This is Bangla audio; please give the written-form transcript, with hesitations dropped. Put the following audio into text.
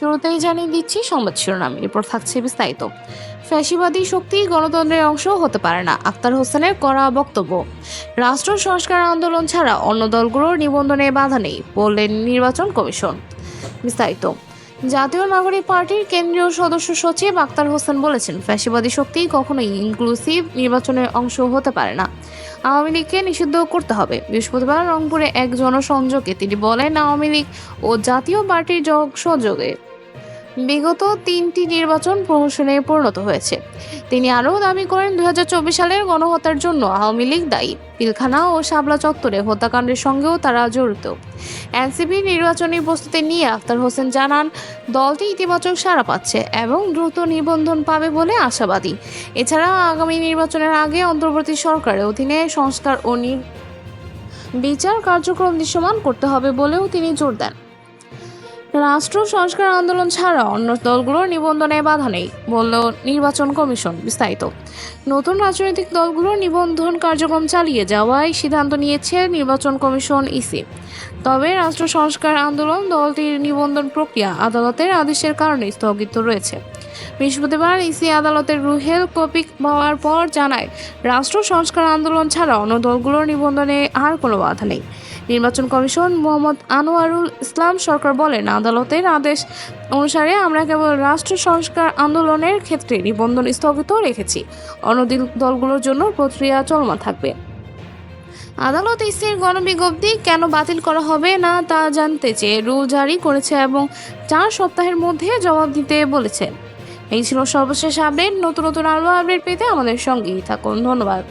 শুরুতেই জানিয়ে দিচ্ছি সংবাদ শিরোনাম, এরপর থাকছে বিস্তারিত। ফ্যাসিবাদী শক্তি গণতন্ত্রের অংশ হতে পারে না, আক্তার হোসেনের কড়া বক্তব্য। রাষ্ট্র সংস্কার আন্দোলন ছাড়া অন্য দলগুলোর নিবন্ধনে বাধা নেই বললেন নির্বাচন কমিশন। বিস্তারিত। জাতীয় নাগরিক পার্টির কেন্দ্রীয় সদস্য সচিব আক্তার হোসেন বলেছেন, ফ্যাসিবাদী শক্তি কখনোই ইনক্লুসিভ নির্বাচনের অংশ হতে পারে না, আওয়ামী লীগকে নিষিদ্ধ করতে হবে। বৃহস্পতিবার রংপুরে এক জনসংযোগে তিনি বলেন, আওয়ামী লীগ ও জাতীয় পার্টির যোগসহযোগে বিগত 3টি নির্বাচন প্রহসনে পরিণত হয়েছে। তিনি আরও দাবি করেন, 2024 সালের গণহত্যার জন্য আওয়ামী লীগ দায়ী। পিলখানা ও শাপলা চত্বরে হত্যাকাণ্ডের সঙ্গেও তারা জড়িত। এনসিপি নির্বাচনী প্রস্তুতি নিয়ে আক্তার হোসেন জানান, দলটি ইতিবাচক সাড়া পাচ্ছে এবং দ্রুত নিবন্ধন পাবে বলে আশাবাদী। এছাড়া আগামী নির্বাচনের আগে অন্তর্বর্তী সরকারের অধীনে সংস্কার ও বিচার কার্যক্রম দৃশ্যমান করতে হবে বলেও তিনি জোর দেন। রাষ্ট্র সংস্কার আন্দোলন ছাড়া অন্য দলগুলোর নিবন্ধনে বাধা নেই বলল নির্বাচন কমিশন। বিস্তারিত। নতুন রাজনৈতিক দলগুলোর নিবন্ধন কার্যক্রম চালিয়ে যাওয়ায় সিদ্ধান্ত নিয়েছে নির্বাচন কমিশন ইসি। তবে রাষ্ট্র সংস্কার আন্দোলন দলটির নিবন্ধন প্রক্রিয়া আদালতের আদেশের কারণে স্থগিত রয়েছে। বৃহস্পতিবার ইসি আদালতের রুহেল কপি পাওয়ার পর জানায়, রাষ্ট্র সংস্কার আন্দোলন ছাড়া অন্য দলগুলোর নিবন্ধনে আর কোনো বাধা নেই। নির্বাচন কমিশন মোহাম্মদ আনোয়ারুল ইসলাম সরকার বলেন, আদালতের আদেশ অনুসারে আমরা কেবল রাষ্ট্র সংস্কার আন্দোলনের ক্ষেত্রে নিবন্ধন স্থগিত রেখেছি, অন্য দলগুলোর জন্য প্রক্রিয়া চলমান থাকবে। আদালত ইসির গণবিজ্ঞপ্তি কেন বাতিল করা হবে না তা জানতে চেয়ে রুল জারি করেছে এবং 4 সপ্তাহের মধ্যে জবাব দিতে বলেছে। এই ছিল সর্বশেষ আপডেট। নতুন আরও আপডেট পেতে আমাদের সঙ্গেই থাকুন। ধন্যবাদ।